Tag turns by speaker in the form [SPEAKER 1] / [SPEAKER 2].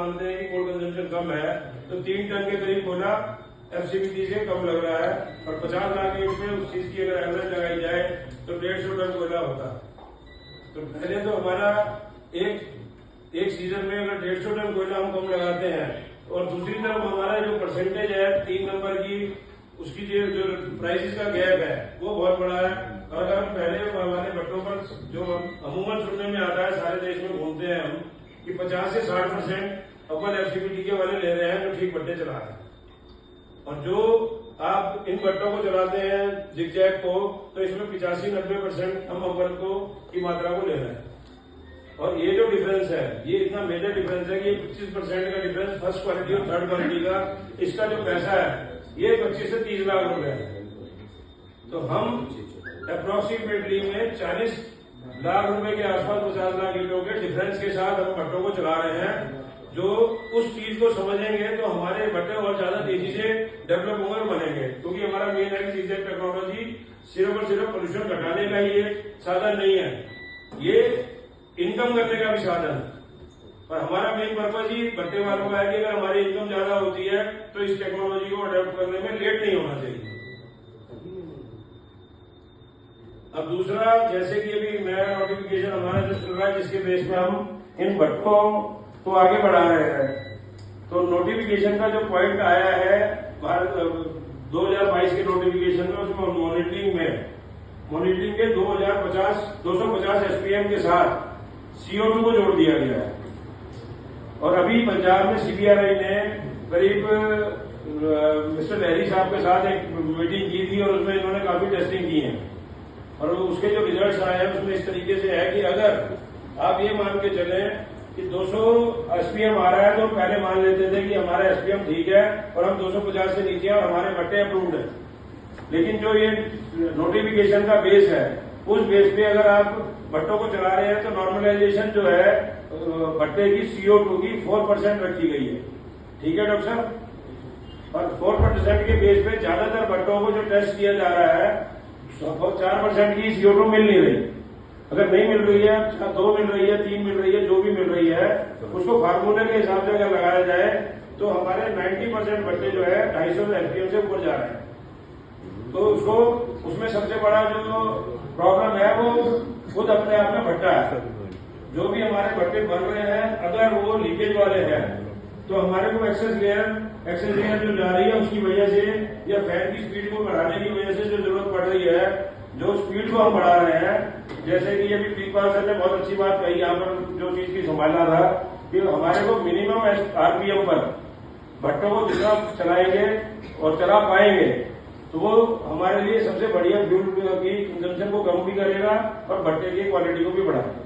[SPEAKER 1] मानते हैं कि कोल कंजम्पशन कम है, तो 3 टन के करीब कोयला एफसीबीटी से कम लग रहा है, और 50 लाख ईंट में उस चीज की अगर एवरेज लगाई जाए तो 150 टन कोयला होता है। तो पहले तो हमारा एक सीजन में अगर 150 टन कोयला हम कम लगाते हैं, और दूसरी तरफ हमारा जो परसेंटेज है 3 नंबर की, उसकी जो प्राइसेस का गैप है वो बहुत बड़ा है। और अगर हम पहले हमारे भट्टों पर जो अमूमन सुनने में आता है, सारे देश में घूमते हैं हम, कि 50 से 60% अव्वल एफसीबीटी के वाले ले रहे हैं जो ठीक भट्टे चला रहे हैं, और जो आप इन भट्टों को चलाते हैं जिगजैग को, तो इसमें 85-90% हम अव्वल को की मात्रा को ले रहे हैं। और ये जो डिफरेंस है, ये इतना मेजर डिफरेंस है कि 25% का डिफरेंस फर्स्ट क्वालिटी और थर्ड क्वालिटी का, इसका जो पैसा है ये 25 से 30 लाख रुपए है। तो हम अप्रोक्सीमेटली में 40 लाख रुपए के आसपास 50 लाख ईंटों के डिफरेंस के साथ हम भट्टों को चला रहे हैं। जो उस चीज को समझेंगे तो हमारे भट्टे और ज्यादा तेजी से डेवलप होंगे और बनेंगे, क्योंकि हमारा मेन है कि जिगजैग टेक्नोलॉजी सिर्फ और सिर्फ पोल्यूशन घटाने का ही साधन नहीं है, ये इनकम करने का भी साधन है। पर हमारा मेन पर्पज ही भट्टे वालों का है कि अगर हमारी इनकम ज्यादा होती है तो इस टेक्नोलॉजी को अडॉप्ट करने में लेट नहीं होना चाहिए। अब दूसरा, जैसे कि अभी नया नोटिफिकेशन हमारा जो चल रहा है, जिसके बेस में हम इन भट्टों को आगे बढ़ा रहे हैं, तो नोटिफिकेशन का जो पॉइंट आया है भारत 2022 के नोटिफिकेशन में, उसमें मॉनिटरिंग के 250 एसपीएम के साथ CO2 को जोड़ दिया गया है। और अभी पंजाब में सीबीआरआई ने करीब मिस्टर लहरी साहब के साथ एक मीटिंग की थी, और उसमें इन्होंने काफी टेस्टिंग की है, और उसके जो रिजल्ट्स आए हैं उसमें इस तरीके से है कि अगर आप ये मान के चलें कि 200 एसपीएम आ रहा है, तो पहले मान लेते थे कि हमारा एसपीएम ठीक है और हम 250 से नीचे और हमारे भट्टे अप्रूव्ड है। लेकिन जो ये नोटिफिकेशन का बेस है, उस बेस पे अगर आप भट्टों को चला रहे हैं तो नॉर्मलाइजेशन जो है भट्टे की CO2 की 4% रखी गई है। ठीक है डॉक्टर साहब, और 4% के बेस पे ज्यादातर भट्टों को जो टेस्ट किया जा रहा है 4% की CO2 मिल नहीं रही। अगर नहीं मिल रही है, 2 मिल रही है, 3 मिल रही है, जो भी मिल रही है, उसको फार्मूले के हिसाब से अगर लगाया जाए तो हमारे 90% भट्टे जो है 250 एफपीएम से ऊपर जा रहे हैं। तो उसमें सबसे बड़ा जो प्रॉब्लम है वो खुद अपने आप में भट्टा है। जो भी हमारे भट्टे बन रहे हैं, अगर वो लीकेज वाले हैं, तो हमारे को एक्सेस लेयर जो जा रही है उसकी वजह से, या फैन की स्पीड को बढ़ाने की वजह से जो जरूरत पड़ रही है, जो स्पीड को हम बढ़ा रहे हैं, जैसे कि अभी प्रीपाल सर ने बहुत अच्छी बात कही यहाँ पर, जो चीज की संभालना था कि हमारे को मिनिमम आरपीएम पर भट्टों को जितना चलाएंगे और चला पाएंगे, तो वो हमारे लिए सबसे बढ़िया फ्यूल की कंजम्पशन को कम भी करेगा और भट्टे की क्वालिटी को भी बढ़ाएगा।